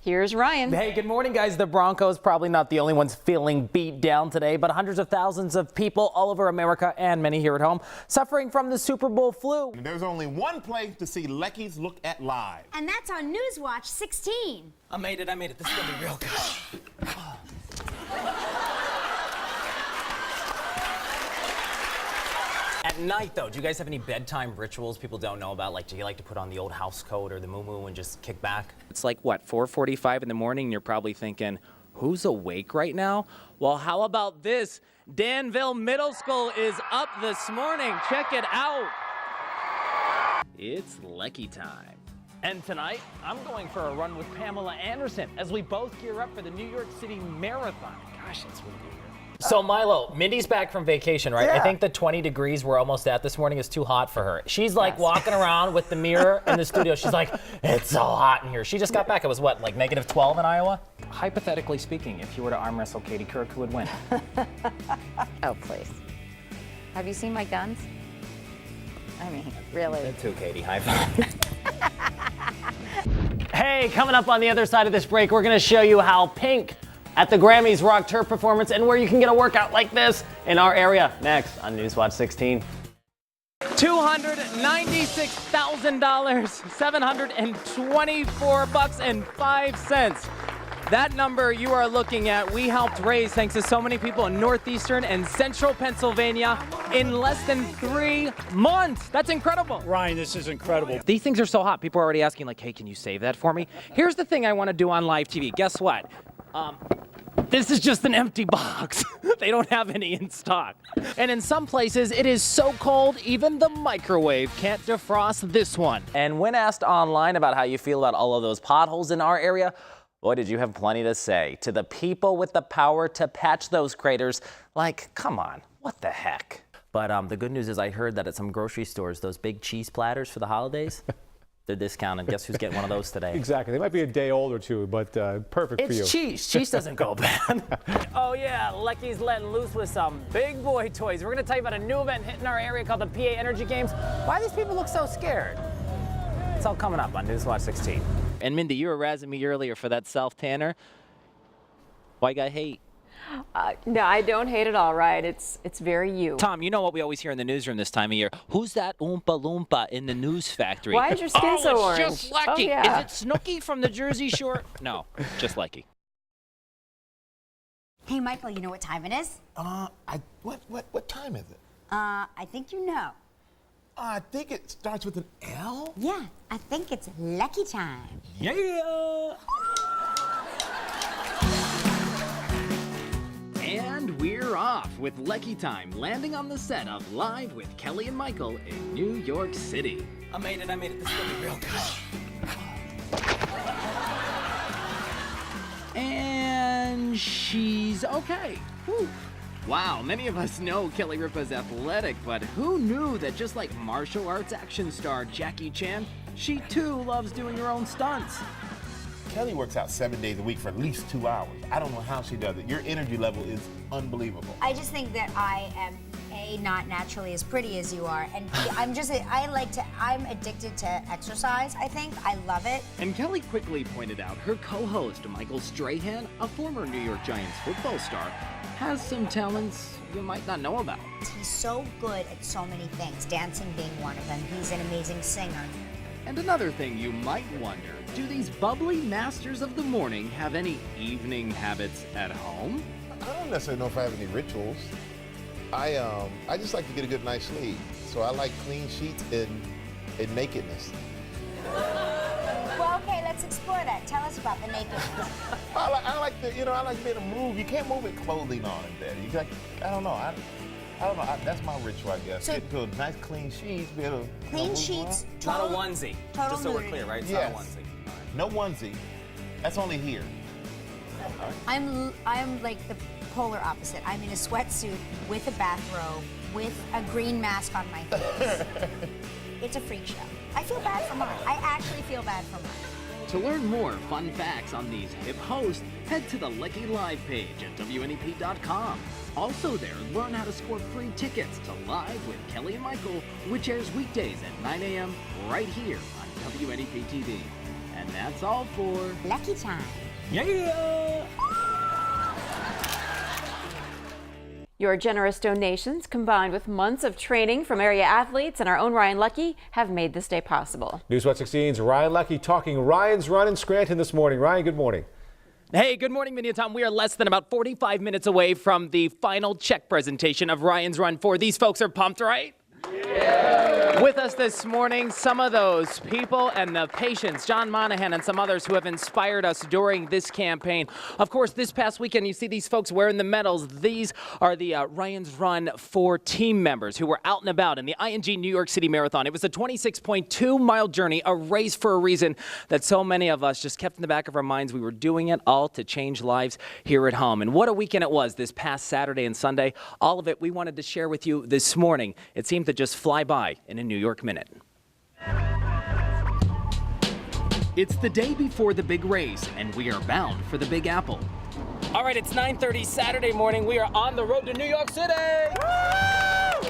Here's Ryan. Hey, good morning, guys. The Broncos probably not the only ones feeling beat down today, but hundreds of thousands of people all over America and many here at home suffering from the Super Bowl flu. There's only one place to see Leckey's Look at Live. And that's on Newswatch 16. I made it. This is going to be real good. At night, though, do you guys have any bedtime rituals people don't know about? Like, do you like to put on the old house coat or the moo-moo and just kick back? It's like, what, 4:45 in the morning? You're probably thinking, who's awake right now? Well, how about this? Danville Middle School is up this morning. Check it out. It's Leckey time. And tonight, I'm going for a run with Pamela Anderson as we both gear up for the New York City Marathon. Gosh, it's windy here. So, Milo, Mindy's back from vacation, right? Yeah. I think the 20 degrees we're almost at this morning is too hot for her. She's like walking around with the mirror in the studio. She's like, it's so hot in here. She just got back. It was what, like negative 12 in Iowa? Hypothetically speaking, if you were to arm wrestle Katie Couric, who would win? Oh, please. Have you seen my guns? I mean, really. Good too, Katie. High five. Hey, coming up on the other side of this break, we're going to show you how Pink at the Grammys rocked her performance and where you can get a workout like this in our area. Next on Newswatch 16. $296,000, $724.05. That number you are looking at, we helped raise thanks to so many people in northeastern and central Pennsylvania in less than 3 months. That's incredible. Ryan, this is incredible. These things are so hot. People are already asking, like, hey, can you save that for me? Here's the thing I want to do on live TV. Guess what? This is just an empty box. They don't have any in stock. And in some places, it is so cold, even the microwave can't defrost this one. And when asked online about how you feel about all of those potholes in our area, boy, did you have plenty to say. To the people with the power to patch those craters, like, come on, what the heck? But the good news is I heard that at some grocery stores, those big cheese platters for the holidays, they're discounted. Guess who's getting one of those today? Exactly. They might be a day old or two, but perfect for you. It's cheese. Cheese doesn't go bad. Oh, yeah. Leckey's letting loose with some big boy toys. We're going to tell you about a new event hitting our area called the PA Energy Games. Why these people look so scared? It's all coming up on Newswatch 16. And Mindy, you were razzing me earlier for that self-tanner. Why you got hate? No, I don't hate it all, right? It's very you. Tom, you know what we always hear in the newsroom this time of year? Who's that Oompa Loompa in the news factory? Why is your skin so orange? It's just Leckey. Oh, yeah. Is it Snooki from the Jersey Shore? No, just Leckey. Hey, Michael, you know what time it is? What time is it? I think you know. I think it starts with an L. Yeah, I think it's Leckey time. Yeah! And we're off with Leckey time, landing on the set of Live with Kelly and Michael in New York City. I made it. This is going to be real good. And she's okay. Whew. Wow, many of us know Kelly Ripa's athletic, but who knew that just like martial arts action star Jackie Chan, she too loves doing her own stunts. Kelly works out 7 days a week for at least 2 hours. I don't know how she does it. Your energy level is unbelievable. I just think that I am, not naturally as pretty as you are, and I'm addicted to exercise, I think. I love it. And Kelly quickly pointed out her co-host, Michael Strahan, a former New York Giants football star, has some talents you might not know about. He's so good at so many things, dancing being one of them. He's an amazing singer. And another thing you might wonder, do these bubbly masters of the morning have any evening habits at home? I don't necessarily know if I have any rituals. I just like to get a good night's sleep. So I like clean sheets and nakedness. Well, okay, let's explore that. Tell us about the nakedness. I like to be able to move. You can't move with clothing on in bed. You like, I don't know. That's my ritual, I guess. So, get to a nice clean sheets, be able to clean sheets, Not a onesie. Total Just so we're nudity. clear, right? It's Yes. not a onesie. No onesie. That's only here. I'm like the polar opposite. I'm in a sweatsuit with a bathrobe with a green mask on my face. It's a freak show. I feel bad for mine. I actually feel bad for mine. To learn more fun facts on these hip hosts, head to the Leckey Live page at WNEP.com. Also there, learn how to score free tickets to Live with Kelly and Michael, which airs weekdays at 9 a.m. right here on WNEP TV. And And that's all for Leckey time. Yeah! Your generous donations, combined with months of training from area athletes and our own Ryan Leckey, have made this day possible. News 116's Ryan Leckey talking Ryan's Run in Scranton this morning. Ryan, good morning. Hey, good morning, Minnie and Tom. We are less than about 45 minutes away from the final check presentation of Ryan's Run 4. These folks are pumped, right? Yeah. With us this morning, some of those people and the patients, John Monahan and some others who have inspired us during this campaign. Of course, this past weekend, you see these folks wearing the medals. These are the Ryan's Run 4 team members who were out and about in the ING New York City Marathon. It was a 26.2-mile journey, a race for a reason that so many of us just kept in the back of our minds. We were doing it all to change lives here at home. And what a weekend it was this past Saturday and Sunday. All of it we wanted to share with you this morning. It seemed to just fly by in a New York minute. It's the day before the big race, and we are bound for the Big Apple. All right, it's 9:30 Saturday morning. We are on the road to New York City. Woo!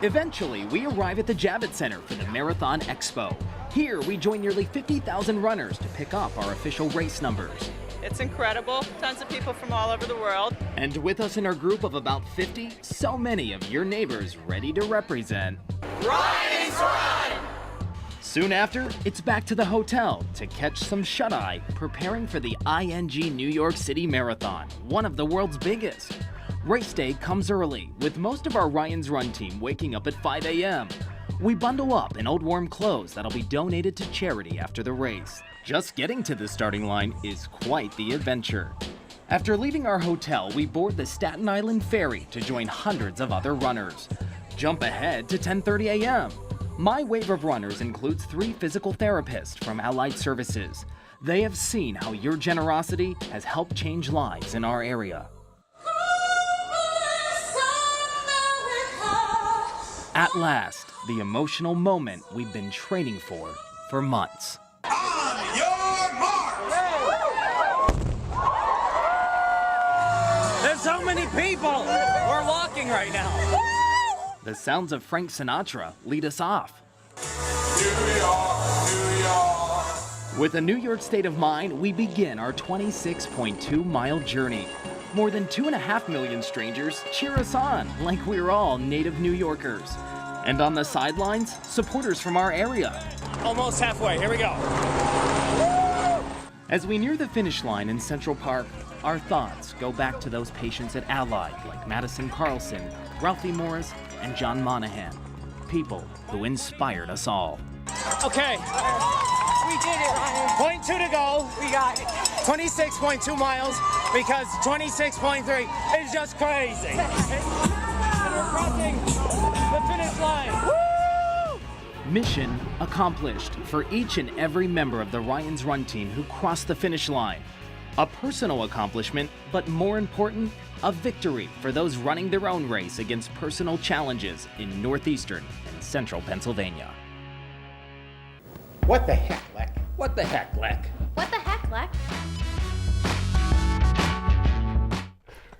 Eventually, we arrive at the Javits Center for the Marathon Expo. Here, we join nearly 50,000 runners to pick up our official race numbers. It's incredible. Tons of people from all over the world. And with us in our group of about 50, so many of your neighbors ready to represent Ryan's Run! Soon after, it's back to the hotel to catch some shut-eye, preparing for the ING New York City Marathon, one of the world's biggest. Race day comes early, with most of our Ryan's Run team waking up at 5 a.m. We bundle up in old warm clothes that'll be donated to charity after the race. Just getting to the starting line is quite the adventure. After leaving our hotel, we board the Staten Island ferry to join hundreds of other runners. Jump ahead to 10:30 a.m. My wave of runners includes 3 physical therapists from Allied Services. They have seen how your generosity has helped change lives in our area. At last, the emotional moment we've been training for months. There's so many people! We're walking right now. The sounds of Frank Sinatra lead us off. New York, New York. With a New York state of mind, we begin our 26.2-mile journey. More than 2.5 million strangers cheer us on like we're all native New Yorkers. And on the sidelines, supporters from our area. Almost halfway, here we go. As we near the finish line in Central Park, our thoughts go back to those patients at Allied like Madison Carlson, Ralphie Morris, and John Monahan. People who inspired us all. Okay. We did it, Ryan. 0.2 to go. We got it. 26.2 miles because 26.3 is just crazy. And we're crossing the finish line. Woo! Mission accomplished for each and every member of the Ryan's Run team who crossed the finish line. A personal accomplishment, but more important, a victory for those running their own race against personal challenges in northeastern and central Pennsylvania. What the heck, Leck? What the heck, Leck? What the heck, Leck?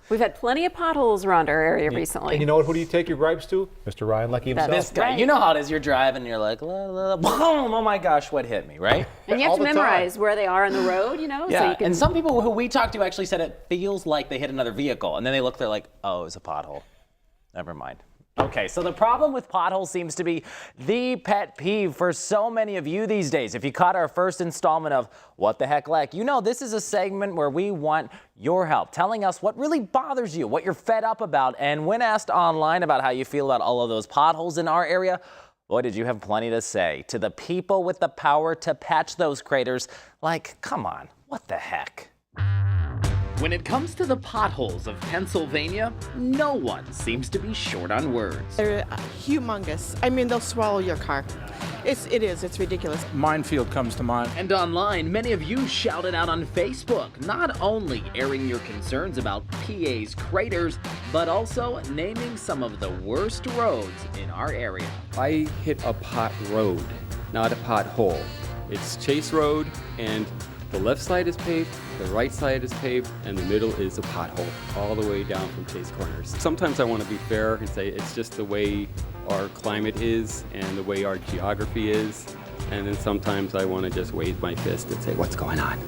We've had plenty of potholes around our area recently. And you know what? Who do you take your gripes to? Mr. Ryan Leckey himself. This guy, Right. you know how it is. You're driving, and you're like, la, la, la, boom, oh my gosh, what hit me, right? And you have All to the memorize where they are on the road, you know? So Yeah, you can... and some people who we talked to actually said it feels like they hit another vehicle, and then they look, they're like, oh, it was a pothole. Never mind. Okay, so the problem with potholes seems to be the pet peeve for so many of you these days. If you caught our first installment of What the Heck, Leck, you know this is a segment where we want your help, telling us what really bothers you, what you're fed up about, and when asked online about how you feel about all of those potholes in our area, boy, did you have plenty to say. To the people with the power to patch those craters, like, come on, what the heck? When it comes to the potholes of Pennsylvania, no one seems to be short on words. They're humongous. I mean, they'll swallow your car. It's ridiculous. Minefield comes to mind. And online, many of you shouted out on Facebook, not only airing your concerns about PA's craters, but also naming some of the worst roads in our area. I hit a pot road, not a pothole. It's Chase Road, and the left side is paved, the right side is paved, and the middle is a pothole, all the way down from Chase Corners. Sometimes I want to be fair and say it's just the way our climate is and the way our geography is. And then sometimes I want to just wave my fist and say, what's going on?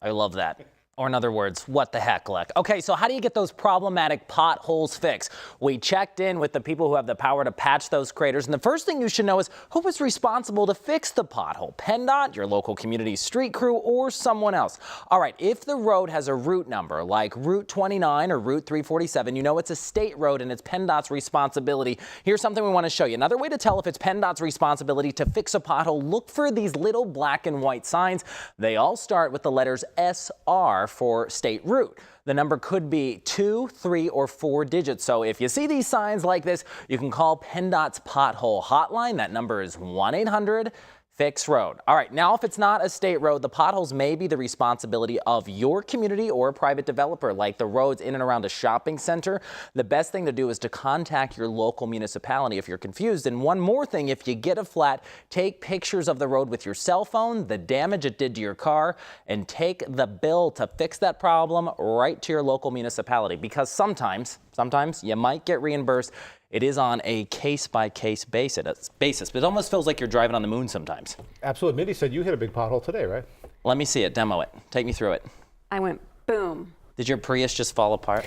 I love that. Or in other words, what the heck, Leck? Okay, so how do you get those problematic potholes fixed? We checked in with the people who have the power to patch those craters, and the first thing you should know is who was responsible to fix the pothole. PennDOT, your local community street crew, or someone else. All right, if the road has a route number like Route 29 or Route 347, you know it's a state road and it's PennDOT's responsibility. Here's something we want to show you. Another way to tell if it's PennDOT's responsibility to fix a pothole, look for these little black and white signs. They all start with the letters SR for state route. The number could be 2, 3, or 4 digits. So if you see these signs like this, you can call PennDOT's pothole hotline. That number is 1-800-FIX-ROAD. All right, now if it's not a state road, the potholes may be the responsibility of your community or a private developer, like the roads in and around a shopping center. The best thing to do is to contact your local municipality if you're confused. And one more thing, if you get a flat, take pictures of the road with your cell phone, the damage it did to your car, and take the bill to fix that problem right to your local municipality, because sometimes you might get reimbursed. It is on a case-by-case basis, but it almost feels like you're driving on the moon sometimes. Absolutely. Mindy said you hit a big pothole today, right? Let me see it. Demo it. Take me through it. I went boom. Did your Prius just fall apart?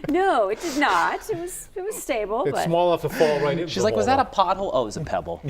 No, it did not. It was stable. It's but small enough to fall right into. She's like, was that a pothole? Oh, it was a pebble.